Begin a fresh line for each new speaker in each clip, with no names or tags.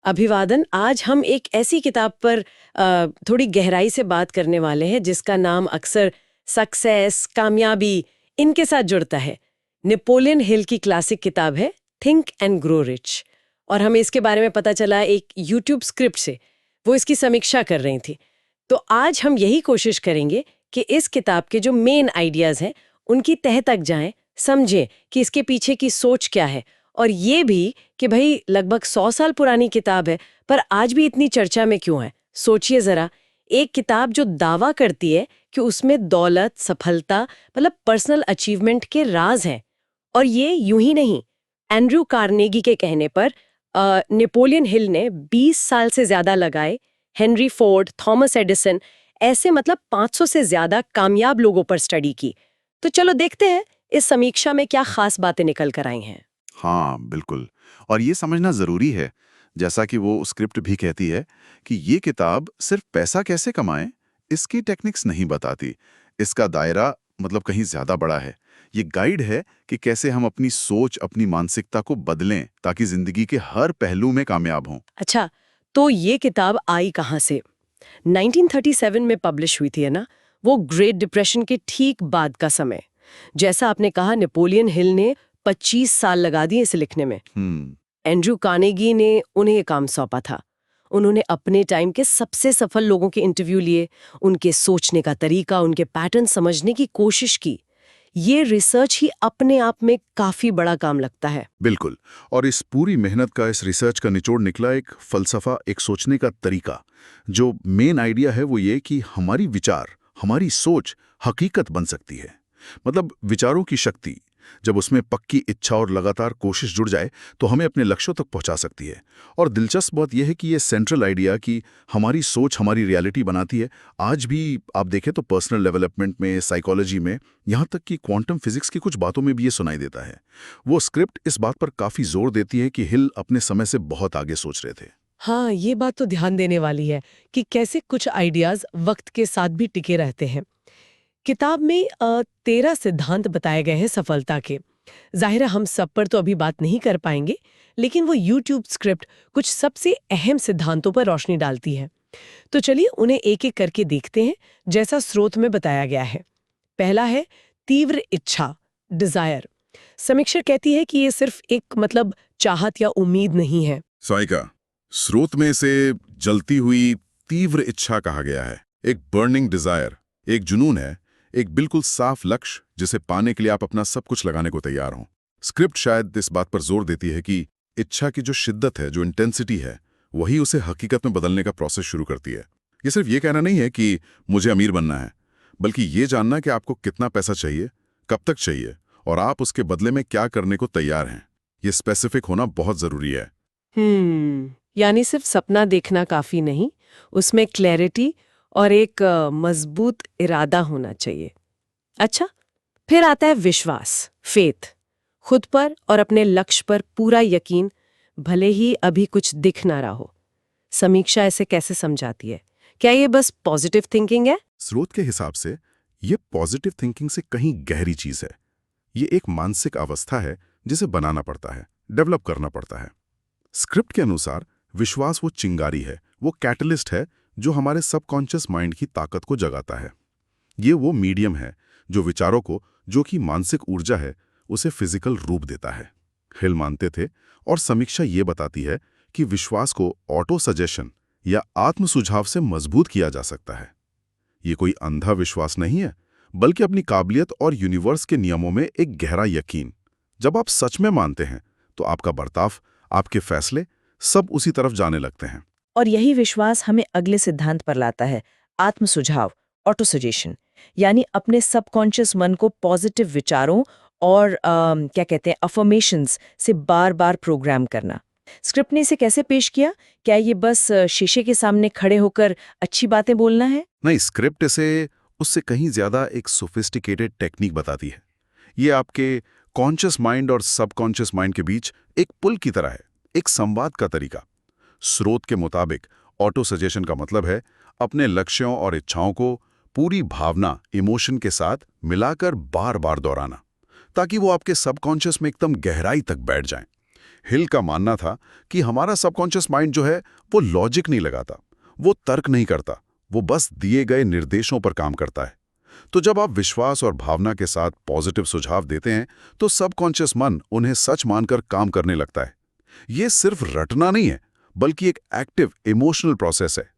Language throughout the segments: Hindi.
अभिवादन। आज हम एक ऐसी किताब पर थोड़ी गहराई से बात करने वाले हैं जिसका नाम अक्सर सक्सेस, कामयाबी इनके साथ जुड़ता है। नेपोलियन हिल की क्लासिक किताब है थिंक एंड ग्रो रिच। और हमें इसके बारे में पता चला एक यूट्यूब स्क्रिप्ट से। वो इसकी समीक्षा कर रही थी। तो आज हम यही कोशिश करेंगे कि इस किताब के जो मेन आइडियाज हैं उनकी तह तक जाएं, समझें कि इसके पीछे की सोच क्या है। और ये भी कि भाई लगभग 100 साल पुरानी किताब है पर आज भी इतनी चर्चा में क्यों है। सोचिए जरा, एक किताब जो दावा करती है कि उसमें दौलत, सफलता मतलब पर्सनल अचीवमेंट के राज हैं। और ये यूं ही नहीं, एंड्रयू कार्नेगी के कहने पर नेपोलियन हिल ने 20 साल से ज्यादा लगाए। हेनरी फोर्ड, थॉमस एडिसन, ऐसे मतलब 500 से ज्यादा कामयाब लोगों पर स्टडी की। तो चलो देखते हैं इस समीक्षा में क्या खास बातें निकल कर आई हैं।
हाँ, बिल्कुल। और ये समझना ज़रूरी है, जैसा कि वो स्क्रिप्ट भी कहती है, कि ये किताब सिर्फ पैसा कैसे कमाएं, इसकी टेक्निक्स नहीं बताती। इसका दायरा मतलब कहीं ज़्यादा बड़ा है। ये गाइड है कि कैसे हम अपनी सोच, अपनी मानसिकता को बदलें ताकि ज़िंदगी के हर पहलू में कामयाब हों।
अच्छा, तो ये किताब आई कहाँ से? 1937 में पब्लिश हुई थी, है ना? वो ग्रेट डिप्रेशन के ठीक बाद का समय। जैसा आपने कहा, नेपोलियन हिल ने 25 साल लगा दिए इसे लिखने में।
हम्म।
एंड्रयू कार्नेगी ने उन्हें ये काम सौंपा था। उन्होंने अपने टाइम के सबसे सफल लोगों के इंटरव्यू लिए, उनके सोचने का तरीका, उनके पैटर्न समझने की कोशिश की। ये रिसर्च ही अपने आप में काफी बड़ा काम लगता है।
बिल्कुल। और इस पूरी मेहनत का, इस रिसर्च का निचोड़ निकला एक फलसफा, एक सोचने का तरीका। जो मेन आइडिया है वो ये कि हमारी विचार, हमारी सोच हकीकत बन सकती है। मतलब विचारों की शक्ति जब उसमें पक्की इच्छा और लगातार कोशिश जुड़ जाए तो हमें अपने लक्ष्यों तक पहुंचा सकती है। और दिलचस्प बात यह है कि ये सेंट्रल आइडिया कि हमारी सोच हमारी रियलिटी बनाती है, आज भी आप देखें तो पर्सनल डेवलपमेंट में, साइकोलॉजी में, यहाँ तक कि क्वांटम फिजिक्स की कुछ बातों में भी ये सुनाई देता है। वो स्क्रिप्ट इस बात पर काफी जोर देती है कि हिल अपने समय से बहुत आगे सोच रहे थे।
हाँ, ये बात तो ध्यान देने वाली है कि कैसे कुछ आइडियाज वक्त के साथ भी टिके रहते हैं। किताब में 13 सिद्धांत बताए गए हैं सफलता के। जाहिर है हम सब पर तो अभी बात नहीं कर पाएंगे, लेकिन वो यूट्यूब स्क्रिप्ट कुछ सबसे अहम सिद्धांतों पर रोशनी डालती है। तो चलिए उन्हें एक एक करके देखते हैं, जैसा स्रोत में बताया गया है। पहला है तीव्र इच्छा, डिजायर। समीक्षा कहती है कि ये सिर्फ एक मतलब चाहत या उम्मीद नहीं है।
साइका, स्रोत में से जलती हुई तीव्र इच्छा कहा गया है। एक बर्निंग डिजायर, एक जुनून है, एक बिल्कुल साफ लक्ष्य जिसे पाने के लिए आप अपना सब कुछ लगाने को तैयार हों। स्क्रिप्ट शायद इस बात पर जोर देती है कि इच्छा की जो शिद्दत है, जो इंटेंसिटी है, वही उसे हकीकत में बदलने का प्रोसेस शुरू करती है। ये सिर्फ ये कहना नहीं है कि मुझे अमीर बनना है, बल्कि ये जानना कि आपको कितना पैसा चाहिए, कब तक चाहिए और आप उसके बदले में क्या करने को तैयार हैं। ये स्पेसिफिक होना बहुत जरूरी है।
यानी सिर्फ सपना देखना काफी नहीं, उसमें क्लैरिटी और एक मजबूत इरादा होना चाहिए। अच्छा, फिर आता है विश्वास, फेथ। खुद पर और अपने लक्ष्य पर पूरा यकीन, भले ही अभी कुछ दिख ना रहा हो। समीक्षा ऐसे कैसे समझाती है? क्या ये बस पॉजिटिव थिंकिंग है?
स्रोत के हिसाब से ये पॉजिटिव थिंकिंग से कहीं गहरी चीज है। ये एक मानसिक अवस्था है जिसे बनाना पड़ता है, डेवलप करना पड़ता है। स्क्रिप्ट के अनुसार विश्वास वो चिंगारी है, वो कैटलिस्ट है जो हमारे सबकॉन्शियस माइंड की ताकत को जगाता है। ये वो मीडियम है जो विचारों को, जो कि मानसिक ऊर्जा है, उसे फिजिकल रूप देता है। हिल मानते थे और समीक्षा ये बताती है कि विश्वास को ऑटो सजेशन या आत्म सुझाव से मजबूत किया जा सकता है। ये कोई अंधा विश्वास नहीं है, बल्कि अपनी काबिलियत और यूनिवर्स के नियमों में एक गहरा यकीन। जब आप सच में मानते हैं तो आपका बर्ताव, आपके फैसले सब उसी तरफ जाने लगते हैं।
और यही विश्वास हमें अगले सिद्धांत पर लाता है, आत्म सुझाव, ऑटो सजेशन। यानी अपने सबकॉन्शियस मन को पॉजिटिव विचारों और क्या कहते हैं, अफर्मेशंस से बार बार प्रोग्राम करना। स्क्रिप्ट ने इसे कैसे पेश किया? क्या ये बस शीशे के सामने खड़े होकर अच्छी बातें बोलना है?
नहीं, स्क्रिप्ट इसे उससे कहीं ज्यादा एक सोफिस्टिकेटेड टेक्निक बताती है। ये आपके कॉन्शियस माइंड और सबकॉन्शियस माइंड के बीच एक पुल की तरह है, एक संवाद का तरीका। स्रोत के मुताबिक ऑटो सजेशन का मतलब है अपने लक्ष्यों और इच्छाओं को पूरी भावना, इमोशन के साथ मिलाकर बार बार दोहराना, ताकि वो आपके सबकॉन्शियस में एकदम गहराई तक बैठ जाएं। हिल का मानना था कि हमारा सबकॉन्शियस माइंड जो है वो लॉजिक नहीं लगाता, वो तर्क नहीं करता, वो बस दिए गए निर्देशों पर काम करता है। तो जब आप विश्वास और भावना के साथ पॉजिटिव सुझाव देते हैं तो सबकॉन्शियस मन उन्हें सच मानकर काम करने लगता है। ये सिर्फ रटना नहीं है, बल्कि एक एक्टिव इमोशनल प्रोसेस है।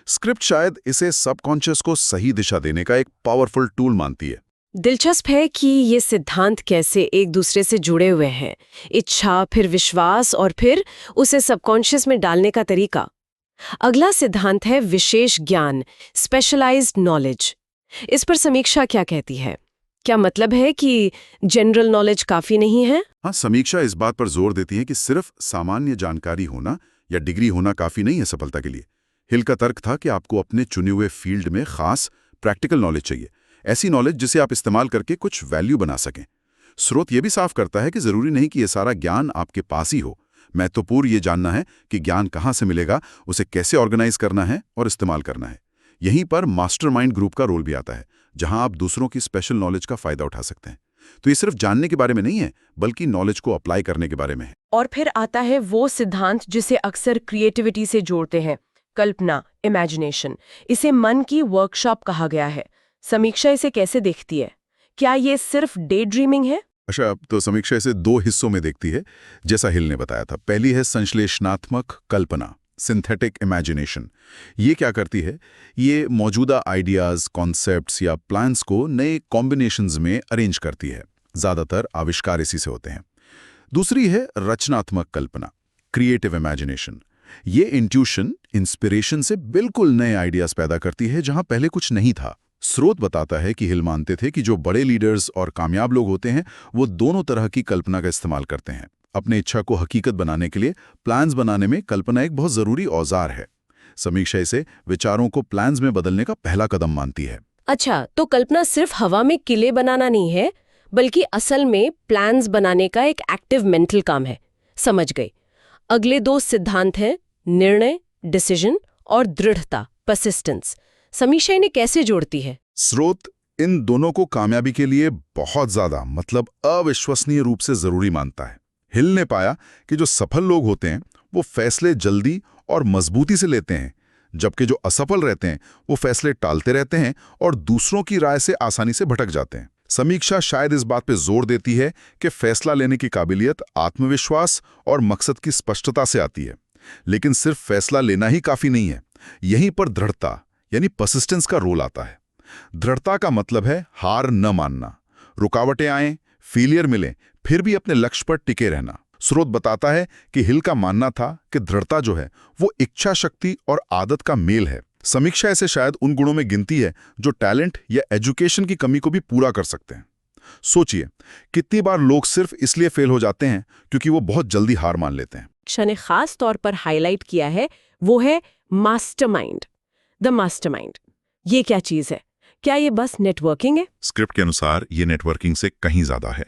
स्क्रिप्ट शायद इसे सबकॉन्शियस को सही दिशा देने का एक पावरफुल टूल मानती है।
दिलचस्प है कि ये सिद्धांत कैसे एक दूसरे से जुड़े हुए हैं। इच्छा, फिर विश्वास और फिर उसे सबकॉन्शियस में डालने का तरीका। अगला सिद्धांत है विशेष ज्ञान, स्पेशलाइज्ड नॉलेज। इस पर समीक्षा क्या कहती है? क्या मतलब है कि जनरल नॉलेज काफी नहीं है?
हाँ, समीक्षा इस बात पर जोर देती है कि सिर्फ सामान्य जानकारी होना या डिग्री होना काफी नहीं है सफलता के लिए। हिल का तर्क था कि आपको अपने चुने हुए फील्ड में खास प्रैक्टिकल नॉलेज चाहिए, ऐसी नॉलेज जिसे आप इस्तेमाल करके कुछ वैल्यू बना सकें। स्रोत यह भी साफ करता है कि जरूरी नहीं कि यह सारा ज्ञान आपके पास ही हो। महत्वपूर्ण ये जानना है कि ज्ञान कहाँ से मिलेगा, उसे कैसे ऑर्गेनाइज करना है और इस्तेमाल करना है। यहीं पर मास्टरमाइंड ग्रुप का रोल भी आता है, जहां आप दूसरों की स्पेशल नॉलेज का फायदा उठा सकते हैं। तो ये सिर्फ जानने के बारे में नहीं है, बल्कि नॉलेज को अप्लाई करने के बारे में है।
और फिर आता है वो सिद्धांत जिसे अक्सर क्रिएटिविटी से जोड़ते हैं, कल्पना, इमेजिनेशन। इसे मन की वर्कशॉप कहा गया है। समीक्षा इसे कैसे देखती है? क्या ये सिर्फ डे ड्रीमिंग है?
अच्छा, तो समीक्षा इसे 2 हिस्सों में देखती है, जैसा हिल ने बताया था। पहली है संश्लेषणात्मक कल्पना, सिंथेटिक इमेजिनेशन। ये क्या करती है? ये मौजूदा आइडियाज, कॉन्सेप्ट्स या प्लान्स को नए कॉम्बिनेशंस में अरेंज करती है। ज़्यादातर आविष्कार इसी से होते हैं। दूसरी है रचनात्मक कल्पना, क्रिएटिव इमेजिनेशन। ये इंट्यूशन, इंस्पिरेशन से बिल्कुल नए आइडियाज पैदा करती है जहां पहले कुछ नहीं था। स्रोत बताता है कि हिल मानते थे कि जो बड़े लीडर्स और कामयाब लोग होते हैं वो दोनों तरह की कल्पना का इस्तेमाल करते हैं। अपने इच्छा को हकीकत बनाने के लिए प्लान्स बनाने में कल्पना एक बहुत जरूरी औजार है। समीक्षा इसे विचारों को प्लान्स में बदलने का पहला कदम मानती है।
अच्छा, तो कल्पना सिर्फ हवा में किले बनाना नहीं है, बल्कि असल में प्लान्स बनाने का एक एक्टिव मेंटल काम है। समझ गई। अगले 2 सिद्धांत हैं निर्णय, डिसीजन, और दृढ़ता, परसिस्टेंस। समीक्षा इन्हें कैसे जोड़ती है?
स्रोत इन दोनों को कामयाबी के लिए बहुत ज्यादा, मतलब अविश्वसनीय रूप से जरूरी मानता है। हिल ने पाया कि जो सफल लोग होते हैं वो फैसले जल्दी और मजबूती से लेते हैं, जबकि जो असफल रहते हैं वो फैसले टालते रहते हैं और दूसरों की राय से आसानी से भटक जाते हैं। समीक्षा शायद इस बात पे जोर देती है कि फैसला लेने की काबिलियत आत्मविश्वास और मकसद की स्पष्टता से आती है। लेकिन सिर्फ फैसला लेना ही काफी नहीं है। यहीं पर दृढ़ता यानी परसिस्टेंस का रोल आता है। दृढ़ता का मतलब है हार न मानना, रुकावटें आएं, फेलियर मिले, फिर भी अपने लक्ष्य पर टिके रहना। स्रोत बताता है कि हिल का मानना था कि दृढ़ता जो है वो इच्छा शक्ति और आदत का मेल है। समीक्षा इसे शायद उन गुणों में गिनती है जो टैलेंट या एजुकेशन की कमी को भी पूरा कर सकते हैं। सोचिए, कितनी बार लोग सिर्फ इसलिए फेल हो जाते हैं क्योंकि वो बहुत जल्दी हार मान लेते हैं।
ने खास तौर पर हाईलाइट किया है वो है मास्टरमाइंड। द मास्टरमाइंड, ये क्या चीज है? क्या ये बस नेटवर्किंग है?
स्क्रिप्ट के अनुसार ये नेटवर्किंग से कहीं ज्यादा है।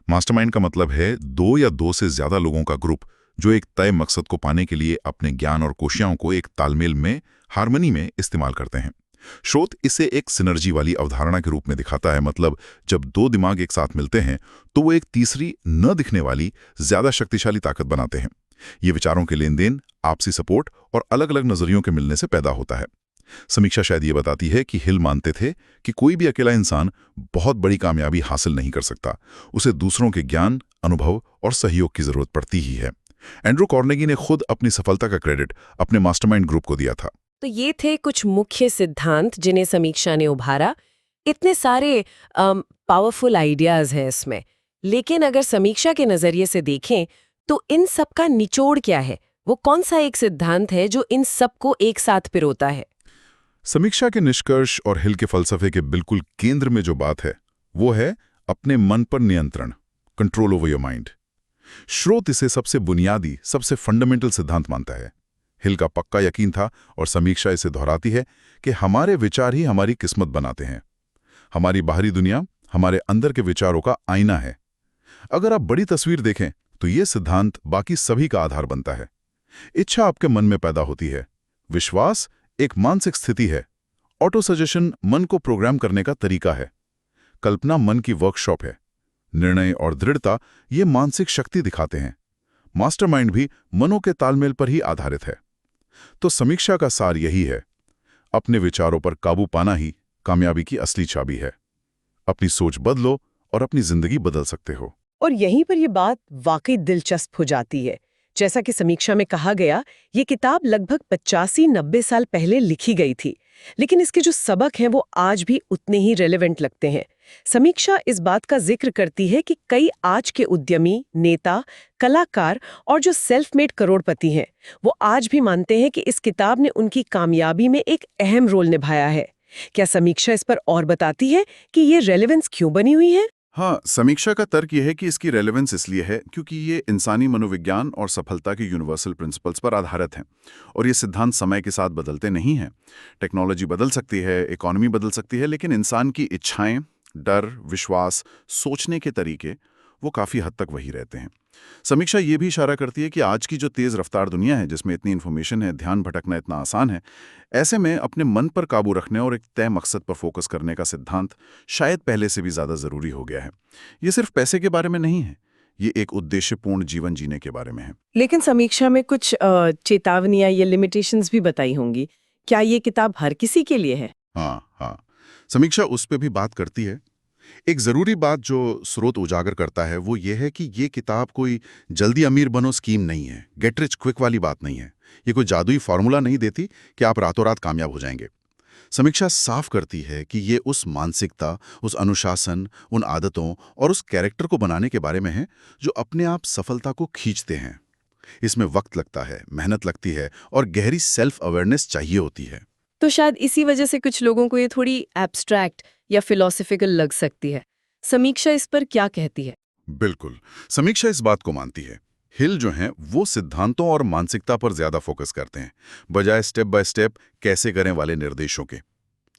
मास्टरमाइंड का मतलब है 2 या 2 से ज्यादा लोगों का ग्रुप जो एक तय मकसद को पाने के लिए अपने ज्ञान और कोशियों को एक तालमेल में, हार्मनी में इस्तेमाल करते हैं। स्रोत इसे एक सिनर्जी वाली अवधारणा के रूप में दिखाता है। मतलब जब 2 दिमाग एक साथ मिलते हैं तो वो एक तीसरी न दिखने वाली ज्यादा शक्तिशाली ताकत बनाते हैं। ये विचारों के लेन देन, आपसी सपोर्ट और अलग अलग नजरियों के मिलने से पैदा होता है। समीक्षा शायद ये बताती है कि हिल मानते थे कि कोई भी अकेला इंसान बहुत बड़ी कामयाबी हासिल नहीं कर सकता, उसे दूसरों के ज्ञान, अनुभव और सहयोग की जरूरत पड़ती ही है। एंड्रू कार्नेगी ने खुद अपनी सफलता का क्रेडिट अपने मास्टरमाइंड ग्रुप को दिया था।
तो ये थे कुछ मुख्य सिद्धांत जिन्हें समीक्षा ने उभारा। इतने सारे पावरफुल आइडियाज हैं इसमें, लेकिन अगर समीक्षा के नजरिए से देखें तो इन सब का निचोड़ क्या है? वो कौन सा एक सिद्धांत है जो इन सब को एक साथ पिरोता है?
समीक्षा के निष्कर्ष और हिल के फलसफे के बिल्कुल केंद्र में जो बात है वो है अपने मन पर नियंत्रण, कंट्रोल ओवर योर माइंड। स्रोत इसे सबसे बुनियादी, सबसे फंडामेंटल सिद्धांत मानता है। हिल का पक्का यकीन था और समीक्षा इसे दोहराती है कि हमारे विचार ही हमारी किस्मत बनाते हैं। हमारी बाहरी दुनिया हमारे अंदर के विचारों का आईना है। अगर आप बड़ी तस्वीर देखें तो ये सिद्धांत बाकी सभी का आधार बनता है। इच्छा आपके मन में पैदा होती है, विश्वास एक मानसिक स्थिति है, ऑटो सजेशन मन को प्रोग्राम करने का तरीका है, कल्पना मन की वर्कशॉप है, निर्णय और दृढ़ता ये मानसिक शक्ति दिखाते हैं। मास्टरमाइंड भी मनों के तालमेल पर ही आधारित है। तो समीक्षा का सार यही है, अपने विचारों पर काबू पाना ही कामयाबी की असली चाबी है। अपनी सोच बदलो और अपनी जिंदगी बदल सकते हो।
और यहीं पर यह बात वाकई दिलचस्प हो जाती है। जैसा कि समीक्षा में कहा गया, ये किताब लगभग 85-90 साल पहले लिखी गई थी, लेकिन इसके जो सबक हैं वो आज भी उतने ही रेलेवेंट लगते हैं। समीक्षा इस बात का जिक्र करती है कि कई आज के उद्यमी, नेता, कलाकार और जो सेल्फ मेड करोड़पति हैं, वो आज भी मानते हैं कि इस किताब ने उनकी कामयाबी में एक अहम रोल निभाया है। क्या समीक्षा इस पर और बताती है कि ये रेलेवेंस क्यों बनी हुई है?
हाँ, समीक्षा का तर्क यह है कि इसकी रेलेवेंस इसलिए है क्योंकि ये इंसानी मनोविज्ञान और सफलता के यूनिवर्सल प्रिंसिपल्स पर आधारित हैं और ये सिद्धांत समय के साथ बदलते नहीं हैं। टेक्नोलॉजी बदल सकती है, इकोनॉमी बदल सकती है, लेकिन इंसान की इच्छाएं, डर, विश्वास, सोचने के तरीके वो काफ़ी हद तक वही रहते हैं। समीक्षा ये भी इशारा करती है कि आज की जो तेज़ रफ्तार दुनिया है, जिसमें इतनी इन्फॉर्मेशन है, ध्यान भटकना इतना आसान है, ऐसे में अपने मन पर काबू रखने और एक तय मकसद पर फोकस करने का सिद्धांत शायद पहले से भी ज़्यादा ज़रूरी हो गया है। ये सिर्फ पैसे के बारे में नहीं है, ये एक उद्देश्यपूर्ण जीवन जीने के बारे में है।
लेकिन समीक्षा में कुछ चेतावनियां या लिमिटेशंस भी बताई होंगी। क्या ये किताब हर किसी के लिए है?
हाँ, समीक्षा उस पर भी बात करती है। एक ज़रूरी बात जो स्रोत उजागर करता है वो ये है कि ये किताब कोई जल्दी अमीर बनो स्कीम नहीं है, गेट रिच क्विक वाली बात नहीं है। ये कोई जादुई फॉर्मूला नहीं देती कि आप रातों रात कामयाब हो जाएंगे। समीक्षा साफ करती है कि ये उस मानसिकता, उस अनुशासन, उन आदतों और उस कैरेक्टर को बनाने के बारे में है जो अपने आप सफलता को खींचते हैं। इसमें वक्त लगता है, मेहनत लगती है और गहरी सेल्फ अवेयरनेस चाहिए होती है।
तो शायद इसी वजह से कुछ लोगों को ये थोड़ी एब्स्ट्रैक्ट या फिलोसफिकल लग सकती है। समीक्षा इस पर क्या कहती है?
बिल्कुल, समीक्षा इस बात को मानती है। हिल जो हैं वो सिद्धांतों और मानसिकता पर ज्यादा फोकस करते हैं, बजाय स्टेप बाय स्टेप कैसे करें वाले निर्देशों के।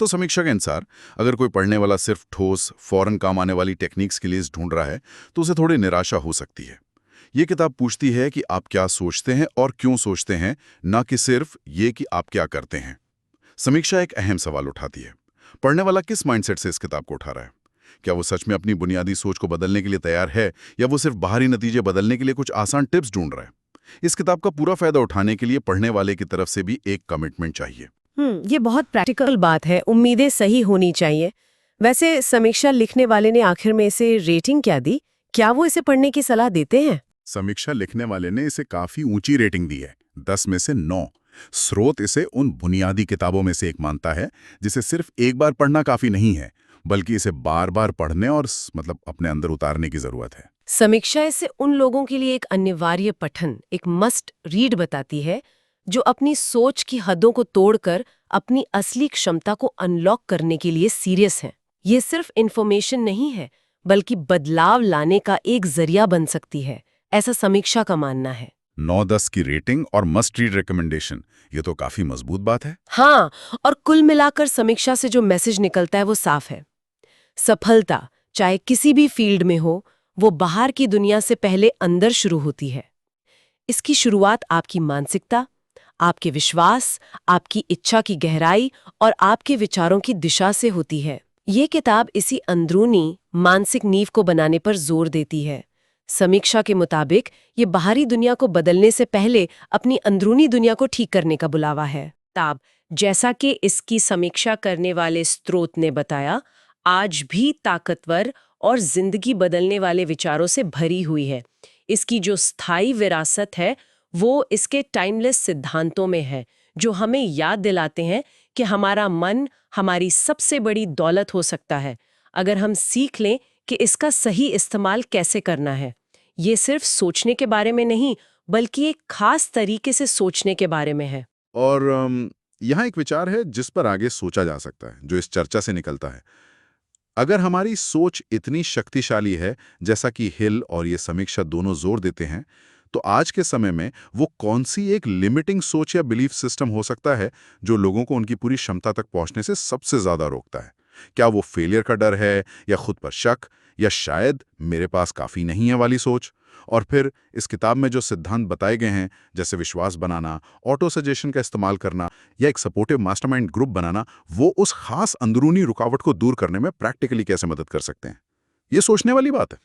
तो समीक्षा के अनुसार अगर कोई पढ़ने वाला सिर्फ ठोस, फौरन काम आने वाली टेक्निक्स की लिस्ट ढूंढ रहा है तो उसे थोड़ी निराशा हो सकती है। ये किताब पूछती है कि आप क्या सोचते हैं और क्यों सोचते हैं, ना कि सिर्फ ये कि आप क्या करते हैं। समीक्षा एक अहम सवाल उठाती है, पढ़ने वाला किस माइंडसेट से इस किताब को उठा रहा है? क्या वो सच में अपनी बुनियादी सोच को बदलने के लिए तैयार है या वो सिर्फ बाहरी नतीजे बदलने के लिए कुछ आसान टिप्स ढूंढ रहा है? इस किताब का पूरा फायदा उठाने के लिए पढ़ने वाले की तरफ से भी एक कमिटमेंट चाहिए।
ये बहुत प्रैक्टिकल बात है। उम्मीदें सही होनी चाहिए। वैसे समीक्षा लिखने वाले ने आखिर में इसे रेटिंग क्या दी? क्या वो इसे पढ़ने की सलाह देते हैं?
समीक्षा लिखने वाले ने इसे काफी ऊंची रेटिंग दी है, 10 में से 9। स्रोत इसे उन बुनियादी किताबों में से एक मानता है जिसे सिर्फ एक बार पढ़ना काफी नहीं है, बल्कि इसे बार बार पढ़ने और अपने अंदर उतारने की जरूरत है।
समीक्षा इसे उन लोगों के लिए एक अनिवार्य पठन, एक मस्ट रीड बताती है जो अपनी सोच की हदों को तोड़कर अपनी असली क्षमता को अनलॉक करने के लिए सीरियस हैं। ये सिर्फ इन्फॉर्मेशन नहीं है, बल्कि बदलाव लाने का एक जरिया बन सकती है, ऐसा समीक्षा का मानना है।
9-10 की रेटिंग और मस्ट रीड रिकमेंडेशन, ये तो काफी मजबूत बात है।
हाँ, और कुल मिलाकर समीक्षा से जो मैसेज निकलता है वो साफ है। सफलता चाहे किसी भी फील्ड में हो, वो बाहर की दुनिया से पहले अंदर शुरू होती है। इसकी शुरुआत आपकी मानसिकता, आपके विश्वास, आपकी इच्छा की गहराई और आपके विचारों की दिशा से होती है। ये किताब इसी अंदरूनी मानसिक नींव को बनाने पर जोर देती है। समीक्षा के मुताबिक ये बाहरी दुनिया को बदलने से पहले अपनी अंदरूनी दुनिया को ठीक करने का बुलावा है। किताब, जैसा कि इसकी समीक्षा करने वाले स्रोत ने बताया, आज भी ताकतवर और जिंदगी बदलने वाले विचारों से भरी हुई है। इसकी जो स्थायी विरासत है वो इसके टाइमलेस सिद्धांतों में है, जो हमें याद दिलाते हैं कि हमारा मन हमारी सबसे बड़ी दौलत हो सकता है, अगर हम सीख लें कि इसका सही इस्तेमाल कैसे करना है। ये सिर्फ सोचने के बारे में नहीं, बल्कि एक खास तरीके से सोचने के बारे में है।
और यहाँ एक विचार है जिस पर आगे सोचा जा सकता है, जो इस चर्चा से निकलता है। अगर हमारी सोच इतनी शक्तिशाली है, जैसा कि हिल और ये समीक्षा दोनों जोर देते हैं, तो आज के समय में वो कौन सी एक लिमिटिंग सोच या बिलीफ सिस्टम हो सकता है जो लोगों को उनकी पूरी क्षमता तक पहुंचने से सबसे ज्यादा रोकता है? क्या वो फेलियर का डर है, या खुद पर शक, या शायद मेरे पास काफी नहीं है वाली सोच? और फिर इस किताब में जो सिद्धांत बताए गए हैं, जैसे विश्वास बनाना, ऑटो सजेशन का इस्तेमाल करना या एक सपोर्टिव मास्टरमाइंड ग्रुप बनाना, वो उस खास अंदरूनी रुकावट को दूर करने में प्रैक्टिकली कैसे मदद कर सकते हैं? ये सोचने वाली बात है।